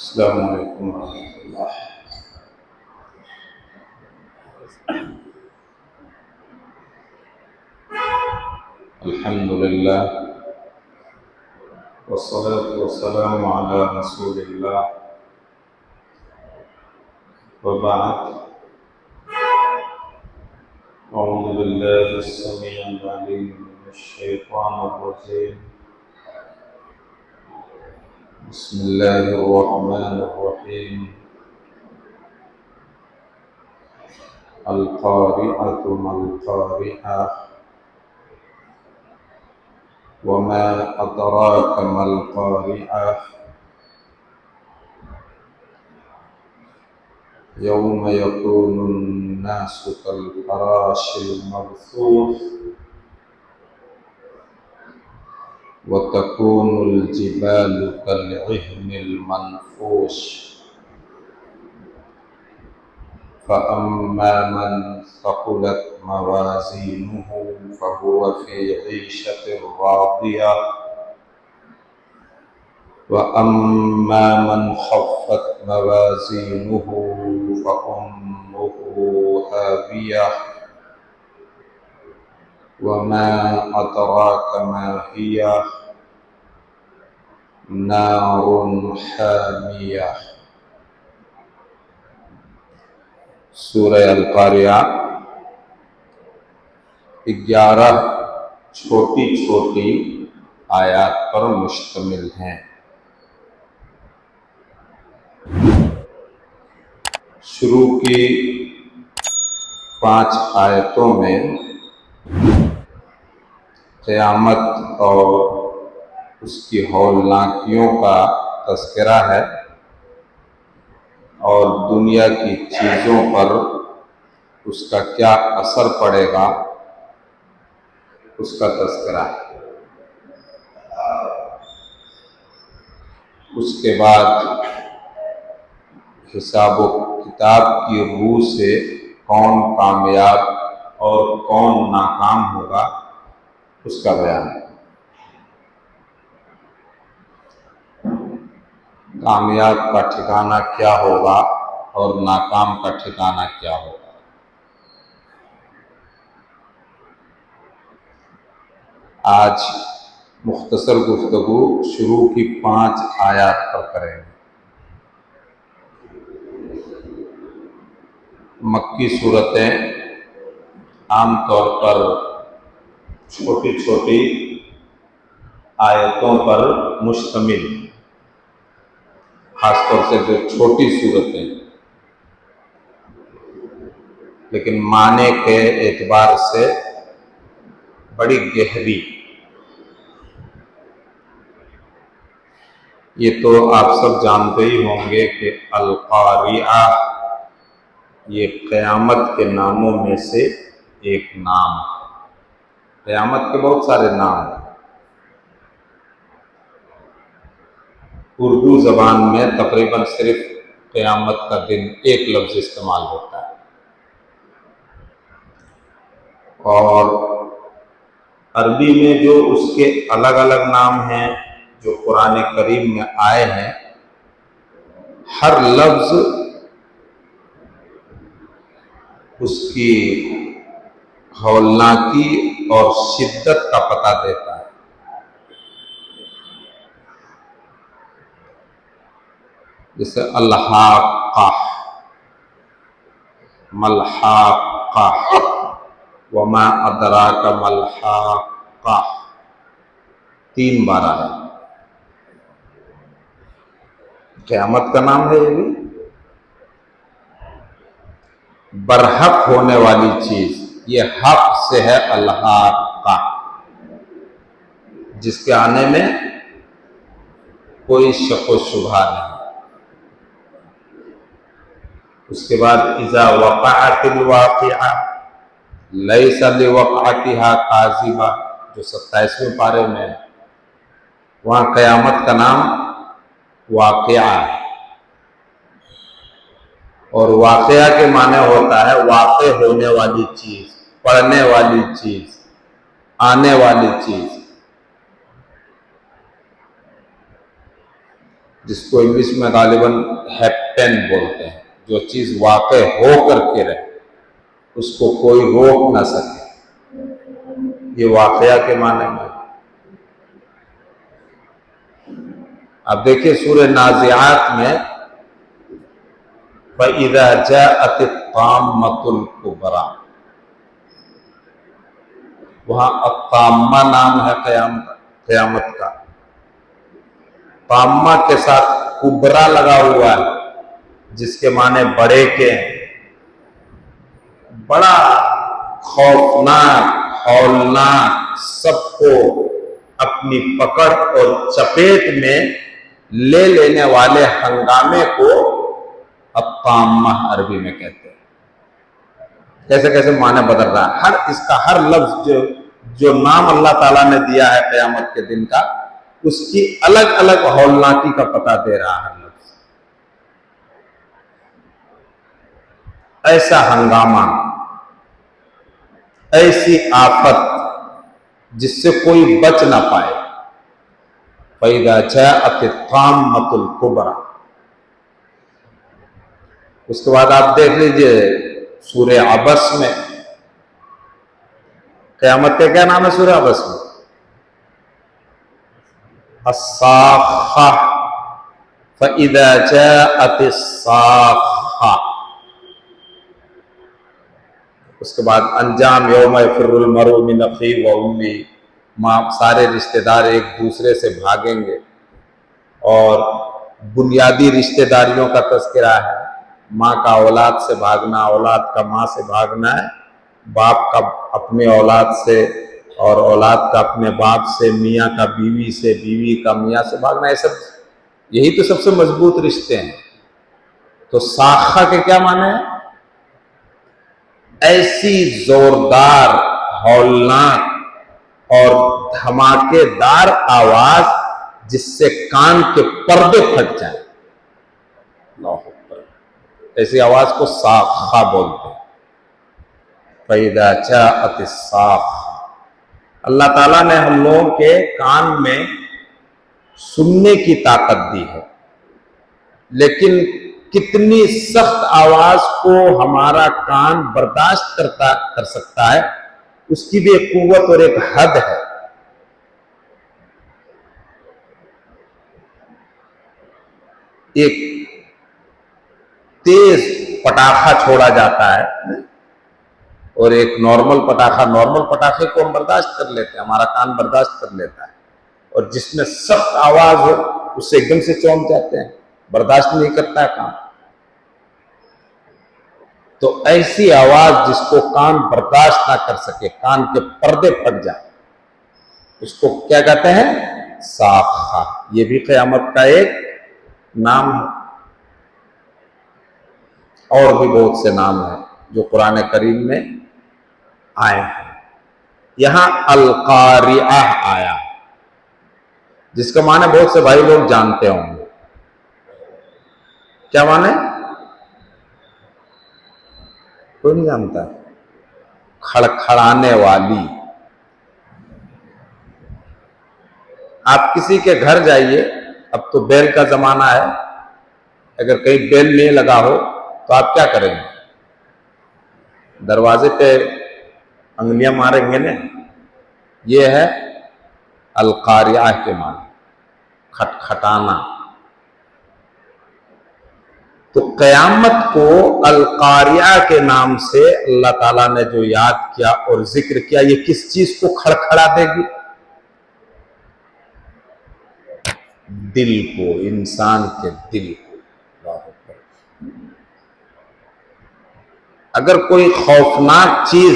السلام علیکم ورحمۃ اللہ۔ الحمد للہ والصلاة والسلام علی رسول اللہ وبعد، اعوذ باللہ السمیع العلیم من الشیطان الرجیم، بسم اللہ الرحمن الرحیم۔ القارعۃ ما القارعۃ وما ادراک ما القارعۃ یوم یکون الناس کالفراش المبثوث وتكون الجبال كالعهن المنفوش فأما من ثقلت موازينه فهو في عيشة راضية وأما من خفت موازينه فأمه هاوية وما أدراك ما هي نار حامیہ۔ سورہ القاریہ 11 چھوٹی چھوٹی آیات پر مشتمل ہیں۔ شروع کی 5 آیتوں میں قیامت اور اس کی ہولناکیوں کا تذکرہ ہے اور دنیا کی چیزوں پر اس کا کیا اثر پڑے گا اس کا تذکرہ ہے۔ اس کے بعد حساب و کتاب کی روح سے کون کامیاب اور کون ناکام ہوگا اس کا بیان ہے۔ کامیاب کا ٹھکانہ کیا ہوگا اور ناکام کا ٹھکانہ کیا ہوگا۔ آج مختصر گفتگو شروع کی 5 آیات پر کریں گے۔ مکی صورتیں عام طور پر چھوٹی چھوٹی آیتوں پر مشتمل، خاص طور سے جو چھوٹی صورتیں، لیکن معنی کے اعتبار سے بڑی گہری۔ یہ تو آپ سب جانتے ہی ہوں گے کہ القاریعہ یہ قیامت کے ناموں میں سے ایک نام ہے۔ قیامت کے بہت سارے نام ہیں۔ اردو زبان میں تقریباً صرف قیامت کا دن ایک لفظ استعمال ہوتا ہے، اور عربی میں جو اس کے الگ الگ نام ہیں جو قرآن کریم میں آئے ہیں، ہر لفظ اس کی ہولناکی اور شدت کا پتہ دیتا ہے۔ جیسے الحاقہ، ملحاقہ، وما ادراک ملحاقہ، 3 بار آیا۔ قیامت کا نام ہے یہ بھی۔ برحق ہونے والی چیز، یہ حق سے ہے الحاقہ، جس کے آنے میں کوئی شک و شبہ نہیں۔ اس کے بعد اذا وقعت الواقعہ لیس لوقعتها کاذبہ، جو 27ویں پارے میں ہے، وہاں قیامت کا نام واقعہ ہے، اور واقعہ کے معنی ہوتا ہے واقع ہونے والی چیز، پڑھنے والی چیز، آنے والی چیز۔ جس کو انگلش میں غالباً ہیپن بولتے ہیں، جو چیز واقع ہو کر کے رہے، اس کو کوئی روک نہ سکے، یہ واقعہ کے معنی میں۔ اب دیکھیے سورہ نازعات میں فَإِذَا جَاءَتِ الطَّامَّةُ الْكُبْرَى، وہاں الطامہ نام ہے قیامت کا، طامہ کے ساتھ کبرا لگا ہوا ہے، جس کے معنی بڑے کے ہیں، بڑا خوفناک، ہولناک، سب کو اپنی پکڑ اور چپیٹ میں لے لینے والے ہنگامے کو الطامہ عربی میں کہتے ہیں۔ کیسے کیسے معنی بدل رہا ہے، اس کا ہر لفظ جو نام اللہ تعالیٰ نے دیا ہے قیامت کے دن کا، اس کی الگ الگ ہولناکی کا پتہ دے رہا ہے ہر لفظ۔ ایسا ہنگامہ، ایسی آفت جس سے کوئی بچ نہ پائے۔ فَإِذَا جَاءَتِ الطَّامَّةُ الْكُبْرَى۔ اس کے بعد آپ دیکھ لیجئے سورہ عبس میں، قیامت کا کیا نام ہے سورہ عبس میں؟ الصاخہ، فَإِذَا جَاءَتِ الصَّاخَّةُ۔ اس کے بعد انجام یوم یفر المرء من اخیہ وامہ، سارے رشتہ دار ایک دوسرے سے بھاگیں گے، اور بنیادی رشتہ داریوں کا تذکرہ ہے، ماں کا اولاد سے بھاگنا، اولاد کا ماں سے بھاگنا ہے، باپ کا اپنے اولاد سے، اور اولاد کا اپنے باپ سے، میاں کا بیوی سے، بیوی کا میاں سے بھاگنا، یہ سب، یہی تو سب سے مضبوط رشتے ہیں۔ تو ساخہ کے کیا معنی ہے؟ ایسی زوردار، ہولناک اور دھماکے دار آواز جس سے کان کے پردے پھٹ جائیں، اللہ اکبر، ایسی آواز کو صاخہ بولتے ہیں۔ فَإِذَا جَاءَتِ الصَّاخَّةُ۔ اللہ تعالیٰ نے ہم لوگوں کے کان میں سننے کی طاقت دی ہے، لیکن کتنی سخت آواز کو ہمارا کان برداشت کر سکتا ہے، اس کی بھی ایک قوت اور ایک حد ہے۔ ایک تیز پٹاخہ چھوڑا جاتا ہے اور ایک نارمل پٹاخہ، نارمل پٹاخے کو ہم برداشت کر لیتے ہیں، ہمارا کان برداشت کر لیتا ہے، اور جس میں سخت آواز ہو اس سے ایک دم سے چونک جاتے ہیں، برداشت نہیں کرتا ہے کان۔ تو ایسی آواز جس کو کان برداشت نہ کر سکے، کان کے پردے پھٹ جائیں، اس کو کیا کہتے ہیں؟ صاخہ۔ یہ بھی قیامت کا ایک نام ہے، اور بھی بہت سے نام ہیں جو قرآن کریم میں آئے ہیں۔ یہاں القاریعہ آیا، جس کا معنی بہت سے بھائی لوگ جانتے ہوں گے۔ کیا معنی؟ کوئی نہیں جانتا؟ کھڑکھڑانے والی۔ آپ کسی کے گھر جائیے، اب تو بیل کا زمانہ ہے، اگر کہیں بیل نہیں لگا ہو تو آپ کیا کریں گے؟ دروازے پہ انگلیاں ماریں گے نا۔ یہ ہے القاریعہ کے معنی، کھٹکھٹانا۔ تو قیامت کو القاریعہ کے نام سے اللہ تعالیٰ نے جو یاد کیا اور ذکر کیا، یہ کس چیز کو کھڑکھڑا دے گی؟ دل کو، انسان کے دل کو۔ اگر کوئی خوفناک چیز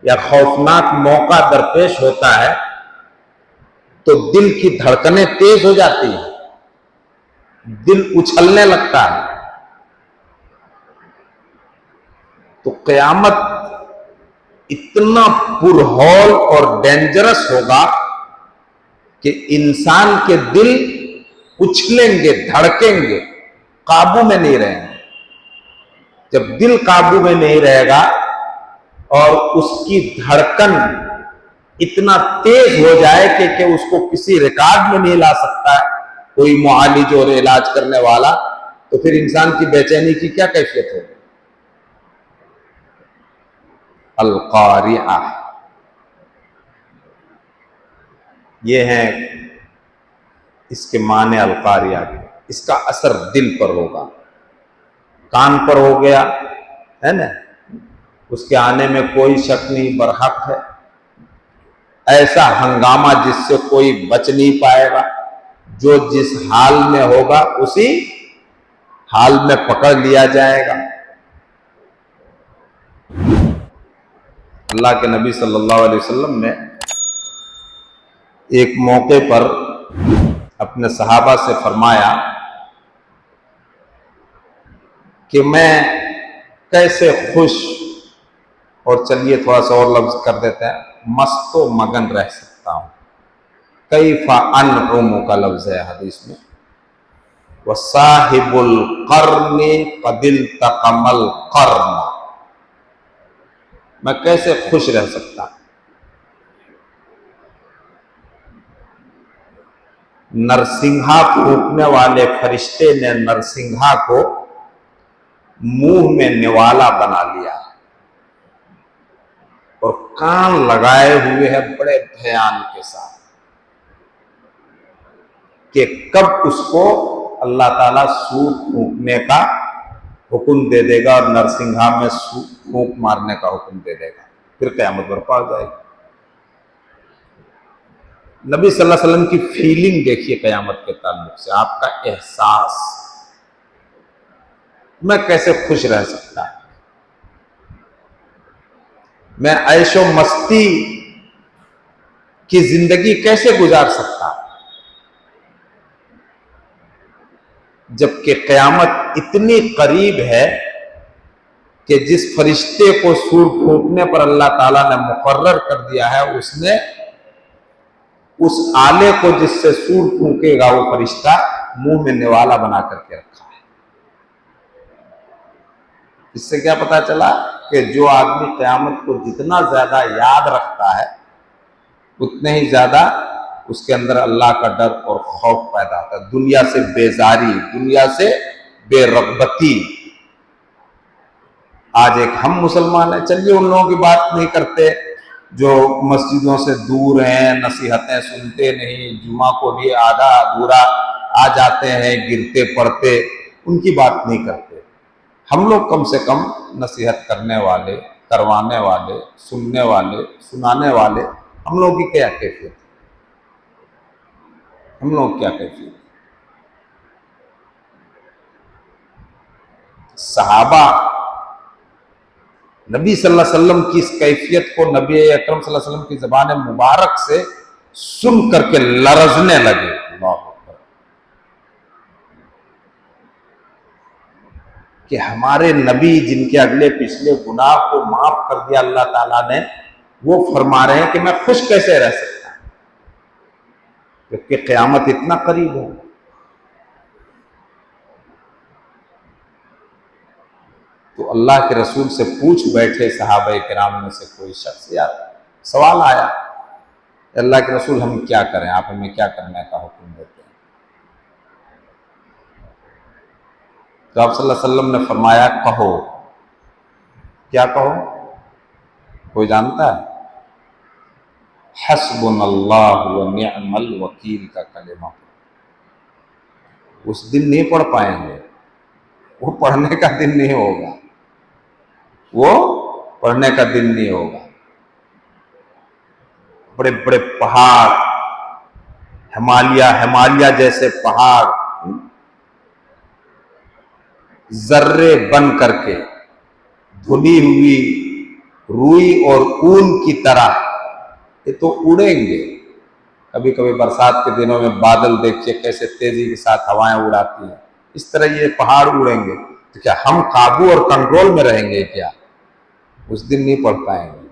یا خوفناک موقع درپیش ہوتا ہے تو دل کی دھڑکنیں تیز ہو جاتی ہیں، دل اچھلنے لگتا ہے۔ تو قیامت اتنا پرہول اور ڈینجرس ہوگا کہ انسان کے دل اچھلیں گے، دھڑکیں گے، قابو میں نہیں رہیں گے۔ جب دل قابو میں نہیں رہے گا اور اس کی دھڑکن اتنا تیز ہو جائے کہ اس کو کسی ریکارڈ میں نہیں لا سکتا ہے، کوئی معالج اور علاج کرنے والا، تو پھر انسان کی بے چینی کی کیا کیفیت ہوگی؟ القاریہ، یہ ہیں اس کے معنی القاریہ کے۔ اس کا اثر دل پر ہوگا، کان پر ہو گیا ہے نا، اس کے آنے میں کوئی شک نہیں، برحق ہے۔ ایسا ہنگامہ جس سے کوئی بچ نہیں پائے گا، جو جس حال میں ہوگا اسی حال میں پکڑ لیا جائے گا۔ اللہ کے نبی صلی اللہ علیہ وسلم نے ایک موقع پر اپنے صحابہ سے فرمایا کہ میں کیسے خوش، اور چلیے تھوڑا سا اور لفظ کر دیتے ہیں، مست و مگن رہ سکتا ہوں۔ کیف انعم کا لفظ ہے حدیث میں، وصاحب القرن قد التقم القرن، میں کیسے خوش رہ سکتا ہوں۔ نرسنگھا پھونکنے والے فرشتے نے نرسنگھا کو منہ میں نوالا بنا لیا اور کان لگائے ہوئے ہے بڑے دھیان کے ساتھ کہ کب اس کو اللہ تعالیٰ سور پھونکنے کا حکم دے دے گا اور نرسنگھا میں پھونک مارنے کا حکم دے دے گا، پھر قیامت برپا ہو جائے گی۔ نبی صلی اللہ علیہ وسلم کی فیلنگ دیکھیے قیامت کے تعلق سے، آپ کا احساس، میں کیسے خوش رہ سکتا، میں عیش و مستی کی زندگی کیسے گزار سکتا، جبکہ قیامت اتنی قریب ہے کہ جس فرشتے کو سور پھونکنے پر اللہ تعالیٰ نے مقرر کر دیا ہے، اس نے اس آلے کو جس سے سور پھونکے گا وہ فرشتہ منہ میں نوالا بنا کر کے رکھا ہے۔ اس سے کیا پتا چلا کہ جو آدمی قیامت کو جتنا زیادہ یاد رکھتا ہے اتنے ہی زیادہ اس کے اندر اللہ کا ڈر اور خوف پیدا ہوتا ہے، دنیا سے بیزاری، دنیا سے بے رغبتی۔ آج ایک ہم مسلمان ہیں، چلیے ان لوگوں کی بات نہیں کرتے جو مسجدوں سے دور ہیں، نصیحتیں سنتے نہیں، جمعہ کو بھی آدھا ادھورا آ جاتے ہیں گرتے پڑتے، ان کی بات نہیں کرتے۔ ہم لوگ کم سے کم نصیحت کرنے والے، کروانے والے، سننے والے، سنانے والے، ہم لوگوں کی کیا کیفیت ہے؟ ہم لوگ کیا کیفیت؟ صحابہ نبی صلی اللہ علیہ وسلم کی اس کیفیت کو نبی اکرم صلی اللہ علیہ وسلم کی زبان مبارک سے سن کر کے لرزنے لگے۔ اللہ اکبر، کہ ہمارے نبی جن کے اگلے پچھلے گناہ کو معاف کر دیا اللہ تعالیٰ نے، وہ فرما رہے ہیں کہ میں خوش کیسے رہ سکتا ہوں، کیونکہ قیامت اتنا قریب ہے۔ تو اللہ کے رسول سے پوچھ بیٹھے صحابہ کرام میں سے کوئی شخص، یا سوال آیا، اللہ کے رسول ہم کیا کریں، آپ ہمیں کیا کرنے کا حکم دیتے ہیں؟ تو آپ صلی اللہ علیہ وسلم نے فرمایا کہو، کیا کہو؟ کوئی جانتا ہے؟ حسبنا اللہ ونعم الوکیل کا کلمہ۔ اس دن نہیں پڑھ پائیں گے، وہ پڑھنے کا دن نہیں ہوگا، وہ پڑھنے کا دن نہیں ہوگا۔ بڑے بڑے پہاڑ، ہمالیہ جیسے پہاڑ ذرے بن کر کے دھلی ہوئی روئی اور اون کی طرح یہ تو اڑیں گے۔ کبھی کبھی برسات کے دنوں میں بادل دیکھیے کیسے تیزی کے ساتھ ہوائیں اڑاتی ہیں، اس طرح یہ پہاڑ اڑیں گے۔ تو کیا ہم قابو اور کنٹرول میں رہیں گے کیا؟ اس دن نہیں پڑھ پائیں گے۔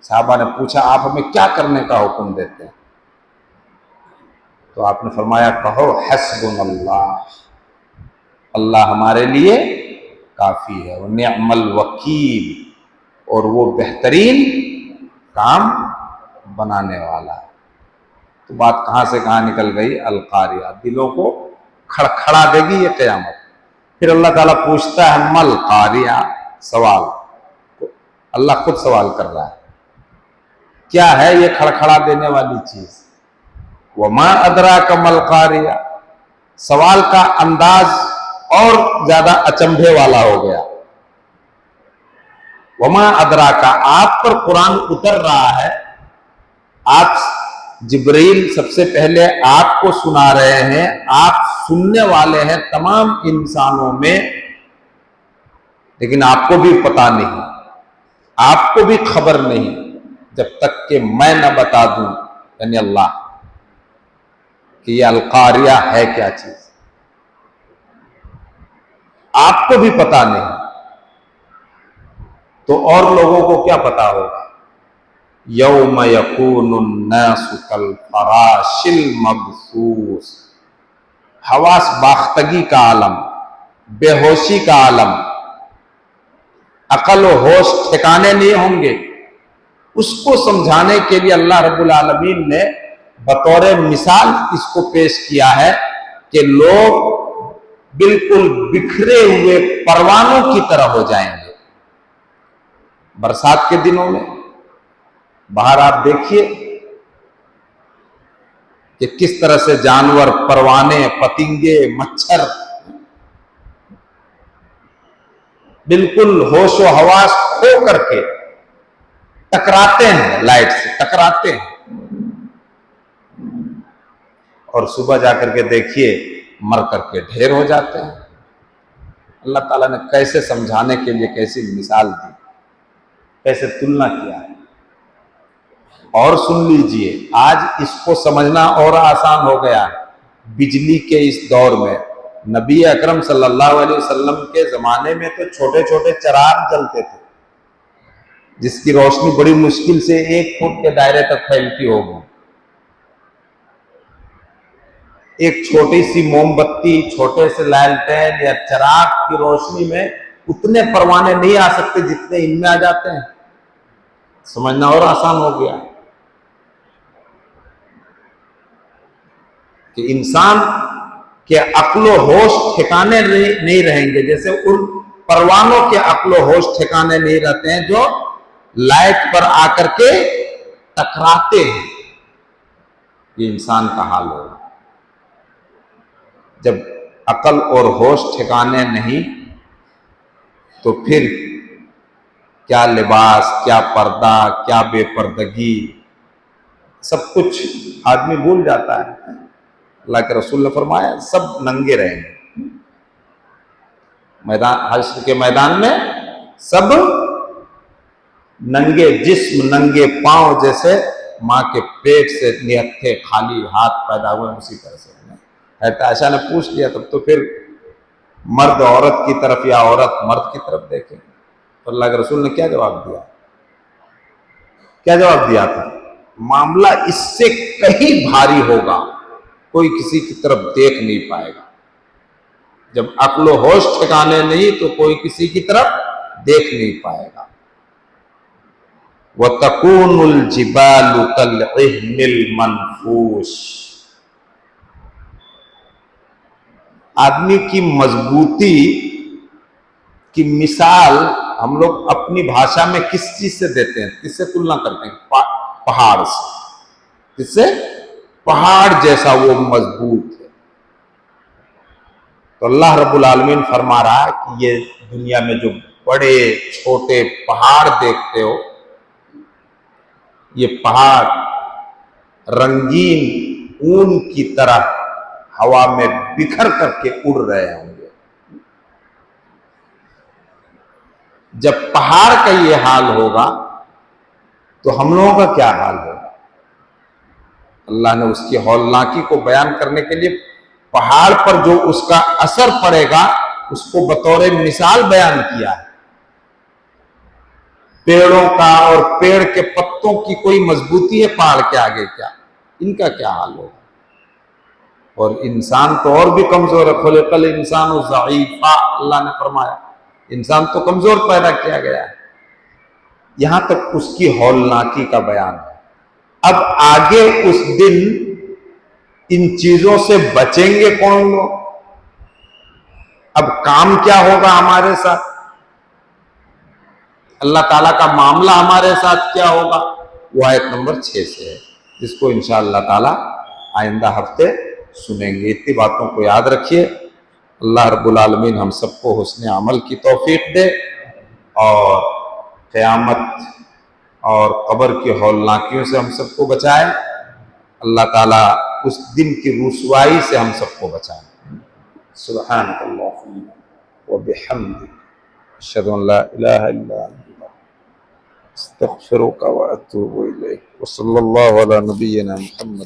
صحابہ نے پوچھا آپ ہمیں کیا کرنے کا حکم دیتے ہیں؟ تو آپ نے فرمایا کہو حسبنا اللہ، اللہ ہمارے لیے کافی ہے، ونعم الوکیل، اور وہ بہترین کام بنانے والا ہے۔ تو بات کہاں سے کہاں نکل گئی؟ القاریہ، دلوں کو کھڑکھڑا دے گی یہ قیامت۔ پھر اللہ تعالیٰ پوچھتا ہے مل قاریہ، سوال اللہ خود سوال کر رہا ہے، کیا ہے یہ کھڑکھڑا دینے والی چیز؟ وما ادراک مل قاریہ، سوال کا انداز اور زیادہ اچنبھے والا ہو گیا۔ وما ادراک، آپ پر قرآن اتر رہا ہے، آپ جبریل سب سے پہلے آپ کو سنا رہے ہیں، آپ سننے والے ہیں تمام انسانوں میں، لیکن آپ کو بھی پتا نہیں، آپ کو بھی خبر نہیں جب تک کہ میں نہ بتا دوں، یعنی اللہ، کہ یہ القاریہ ہے کیا چیز، آپ کو بھی پتا نہیں تو اور لوگوں کو کیا پتا ہوگا؟ یوم یکون الناس کالفراش المبثوث، حواس باختگی کا عالم، بے ہوشی کا عالم، عقل و ہوش ٹھکانے نہیں ہوں گے۔ اس کو سمجھانے کے لیے اللہ رب العالمین نے بطور مثال اس کو پیش کیا ہے کہ لوگ بالکل بکھرے ہوئے پروانوں کی طرح ہو جائیں گے۔ برسات کے دنوں میں باہر آپ دیکھیے کہ کس طرح سے جانور، پروانے، پتنگے، مچھر بالکل ہوش و حواس کھو کر کے ٹکراتے ہیں، لائٹ سے ٹکراتے ہیں، اور صبح جا کر کے دیکھیے مر کر کے ڈھیر ہو جاتے ہیں۔ اللہ تعالیٰ نے کیسے سمجھانے کے لیے کیسی مثال دی، کیسے تلنا کیا ہے۔ اور سن لیجئے، آج اس کو سمجھنا اور آسان ہو گیا ہے۔ بجلی کے اس دور میں نبی اکرم صلی اللہ علیہ وسلم کے زمانے میں تو چھوٹے چھوٹے چراغ جلتے تھے، جس کی روشنی بڑی مشکل سے 1 فٹ کے دائرے تک پھیلتی ہوگی۔ ایک چھوٹی سی موم بتی، چھوٹے سے لالٹین یا چراغ کی روشنی میں اتنے پروانے نہیں آ سکتے جتنے ان میں آ جاتے ہیں۔ سمجھنا اور آسان ہو گیا کہ انسان کے عقل و ہوش ٹھکانے نہیں رہیں گے، جیسے ان پروانوں کے عقل و ہوش ٹھکانے نہیں رہتے ہیں جو لائٹ پر آ کر کے ٹکراتے ہیں۔ یہ انسان کا حال ہوگا جب عقل اور ہوش ٹھکانے نہیں، تو پھر کیا لباس، کیا پردہ، کیا بے پردگی، سب کچھ آدمی بھول جاتا ہے۔ اللہ کے رسول نے فرمایا سب ننگے رہیں گے، میدان حشر کے میدان میں سب ننگے جسم، ننگے پاؤں، جیسے ماں کے پیٹ سے نہتھے خالی ہاتھ پیدا ہوئے اسی طرح سے۔ حضرت عائشہ نے پوچھ لیا تب تو پھر مرد عورت کی طرف یا عورت مرد کی طرف دیکھیں، تو اللہ کے رسول نے کیا جواب دیا؟ کیا جواب دیا تھا؟ معاملہ اس سے کہیں بھاری ہوگا، کوئی کسی کی طرف دیکھ نہیں پائے گا۔ جب عقل و ہوش ٹھکانے نہیں تو کوئی کسی کی طرف دیکھ نہیں پائے گا۔ وَتَكُونُ الْجِبَالُ كَالْعِهْنِ الْمَنْفُوشِ، آدمی کی مضبوطی کی مثال ہم لوگ اپنی بھاشا میں کس چیز سے دیتے ہیں، کس سے تلنا کرتے ہیں؟ پہاڑ سے۔ کس سے؟ پہاڑ جیسا وہ مضبوط ہے۔ تو اللہ رب العالمین فرما رہا ہے کہ یہ دنیا میں جو بڑے چھوٹے پہاڑ دیکھتے ہو، یہ پہاڑ رنگین اون کی طرح ہوا میں بکھر کر کے اڑ رہے ہوں گے۔ جب پہاڑ کا یہ حال ہوگا تو ہم لوگوں کا کیا حال ہوگا؟ اللہ نے اس کی ہولناکی کو بیان کرنے کے لیے پہاڑ پر جو اس کا اثر پڑے گا اس کو بطور مثال بیان کیا ہے۔ پیڑوں کا اور پیڑ کے پتوں کی کوئی مضبوطی ہے پہاڑ کے آگے کیا؟ ان کا کیا حال ہوگا؟ اور انسان تو اور بھی کمزور ہے، خلق الانسان ضعیفا، اللہ نے فرمایا انسان تو کمزور پیدا کیا گیا ہے۔ یہاں تک اس کی ہولناکی کا بیان ہے۔ اب آگے اس دن ان چیزوں سے بچیں گے کون لوگ؟ اب کام کیا ہوگا ہمارے ساتھ؟ اللہ تعالیٰ کا معاملہ ہمارے ساتھ کیا ہوگا؟ وہ آیت نمبر 6 سے ہے، جس کو انشاءاللہ تعالیٰ آئندہ ہفتے سنیں گے۔ اتنی باتوں کو یاد رکھیے۔ اللہ رب العالمین ہم سب کو حسن عمل کی توفیق دے، اور قیامت اور قبر کی ہولناکیوں سے ہم سب کو بچائے۔ اللہ تعالیٰ اس دن کی رسوائی سے ہم سب کو بچائے۔ سبحانک اللہم وبحمدک، اشہد ان لا الہ الا انت، استغفرک واتوب الیک، وصلی اللہ علی نبینا محمد۔